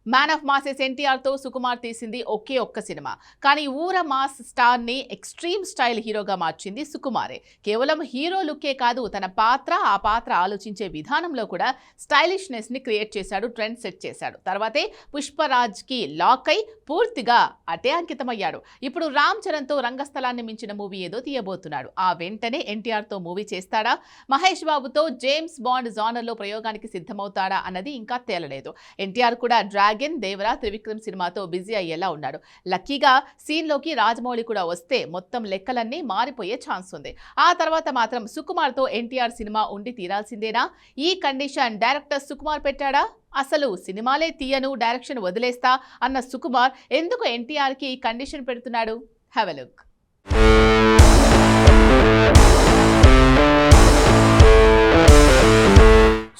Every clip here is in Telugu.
మ్యాన్ ఆఫ్ మాసెస్ ఎన్టీఆర్తో సుకుమార్ తీసింది ఒకే ఒక్క సినిమా. కానీ ఊర మాస్ స్టార్ని ఎక్స్ట్రీమ్ స్టైల్ హీరోగా మార్చింది సుకుమారే. కేవలం హీరో లుక్కే కాదు, తన ఆ పాత్ర ఆలోచించే విధానంలో కూడా స్టైలిష్నెస్ని క్రియేట్ చేశాడు, ట్రెండ్ సెట్ చేశాడు. తర్వాతే పుష్పరాజ్కి లాక్ అయి పూర్తిగా అటే అంకితమయ్యాడు. ఇప్పుడు రామ్ చరణ్తో రంగస్థలాన్ని మించిన మూవీ ఏదో తీయబోతున్నాడు. ఆ వెంటనే ఎన్టీఆర్తో మూవీ చేస్తాడా, మహేష్ బాబుతో జేమ్స్ బాండ్ జానర్లో ప్రయోగానికి సిద్ధమవుతాడా అన్నది ఇంకా తేలలేదు. ఎన్టీఆర్ కూడా డ్రాగన్, దేవరా, త్రివిక్రమ్ సినిమాతో బిజీ అయ్యేలా ఉన్నాడు. లక్కీగా సీన్లోకి రాజమౌళి కూడా వస్తే మొత్తం లెక్కలన్నీ మారిపోయే ఛాన్స్ ఉంది. ఆ తర్వాత మాత్రం సుకుమార్తో ఎన్టీఆర్ సినిమా ఉండి తీరాల్సిందేనా? ఈ కండిషన్ డైరెక్టర్ సుకుమార్ పెట్టాడా? అసలు సినిమాలే తీయను, డైరెక్షన్ వదిలేస్తా అన్న సుకుమార్ ఎందుకు ఎన్టీఆర్కి ఈ కండిషన్ పెడుతున్నాడు? Have a look.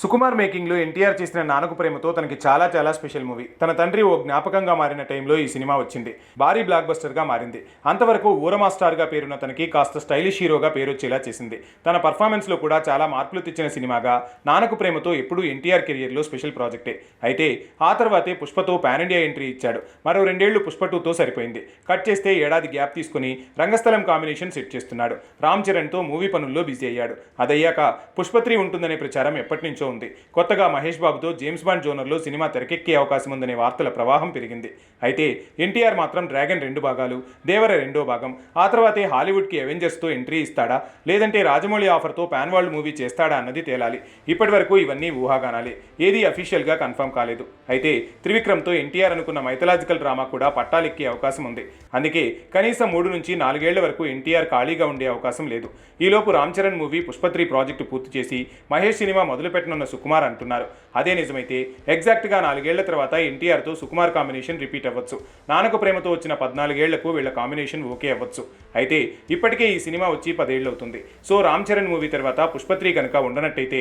సుకుమార్ మేకింగ్లో ఎన్టీఆర్ చేసిన నాన్నకు ప్రేమతో తనకి చాలా స్పెషల్ మూవీ. తన తండ్రి ఓ జ్ఞాపకంగా మారిన టైంలో ఈ సినిమా వచ్చింది. భారీ బ్లాక్ బస్టర్గా మారింది. అంతవరకు ఊరమా స్టార్గా పేరున్న తనకి కాస్త స్టైలిష్ హీరోగా పేరొచ్చేలా చేసింది. తన పర్ఫార్మెన్స్లో కూడా చాలా మార్పులు తెచ్చిన సినిమాగా నాన్నకు ప్రేమతో ఎప్పుడూ ఎన్టీఆర్ కెరియర్లో స్పెషల్ ప్రాజెక్టే. అయితే ఆ తర్వాతే పుష్పతో పాన్ ఇండియా ఎంట్రీ ఇచ్చాడు. మరో 2 ఏళ్లు పుష్ప 2తో సరిపోయింది. కట్ చేస్తే ఏడాది గ్యాప్ తీసుకుని రంగస్థలం కాంబినేషన్ సెట్ చేస్తున్నాడు. రామ్ చరణ్తో మూవీ పనుల్లో బిజీ అయ్యాడు. అదయ్యాక పుష్ప 3 ఉంటుందనే ప్రచారం ఎప్పటి నుంచో ఉంది. కొత్తగా మహేష్ బాబుతో జేమ్స్ బాండ్ జోనర్లో సినిమా తెరకెక్కే అవకాశం ఉందనే వార్తల ప్రవాహం పెరిగింది. అయితే ఎన్టీఆర్ మాత్రం డ్రాగన్ 2 భాగాలు, దేవర 2వ భాగం, ఆ తర్వాతే హాలీవుడ్కి అవెంజర్స్తో ఎంట్రీ ఇస్తాడా, లేదంటే రాజమౌళి ఆఫర్తో పాన్ వరల్డ్ మూవీ చేస్తాడా అన్నది తేలాలి. ఇప్పటి వరకు ఇవన్నీ ఊహాగానాలే, ఏది అఫీషియల్గా కన్ఫర్మ్ కాలేదు. అయితే త్రివిక్రమ్తో ఎన్టీఆర్ అనుకున్న మైథలాజికల్ డ్రామా కూడా పట్టాలెక్కే అవకాశం ఉంది. అందుకే కనీసం 3 నుంచి 4 ఏళ్ల వరకు ఎన్టీఆర్ ఖాళీగా ఉండే అవకాశం లేదు. ఈలోపు రామ్ చరణ్ మూవీ పుష్ప 3 ప్రాజెక్టు పూర్తి చేసి మహేష్ సినిమా మొదలుపెట్టనున్న సుకుమార్ అంటున్నారు. అదే నిజమైతే ఎగ్జాక్ట్గా 4 ఏళ్ల తర్వాత ఎన్టీఆర్తో సుకుమార్ కాంబినేషన్ రిపీట్ అవ్వచ్చు. నాన్నకు ప్రేమతో వచ్చిన 14 ఏళ్లకు వీళ్ళ కాంబినేషన్ ఓకే అవ్వచ్చు. అయితే ఇప్పటికే ఈ సినిమా వచ్చి 10 ఏళ్ళు అవుతుంది. సో రామ్ చరణ్ మూవీ తర్వాత పుష్ప 3 కనుక ఉండనట్టయితే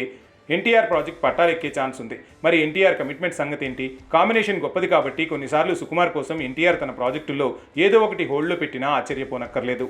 ఎన్టీఆర్ ప్రాజెక్ట్ పట్టాలెక్కే ఛాన్స్ ఉంది. మరి ఎన్టీఆర్ కమిట్మెంట్ సంగతి ఏంటి? కాంబినేషన్ గొప్పది కాబట్టి కొన్నిసార్లు సుకుమార్ కోసం ఎన్టీఆర్ తన ప్రాజెక్టుల్లో ఏదో ఒకటి హోల్డ్లో పెట్టినా ఆశ్చర్యపోనక్కర్లేదు.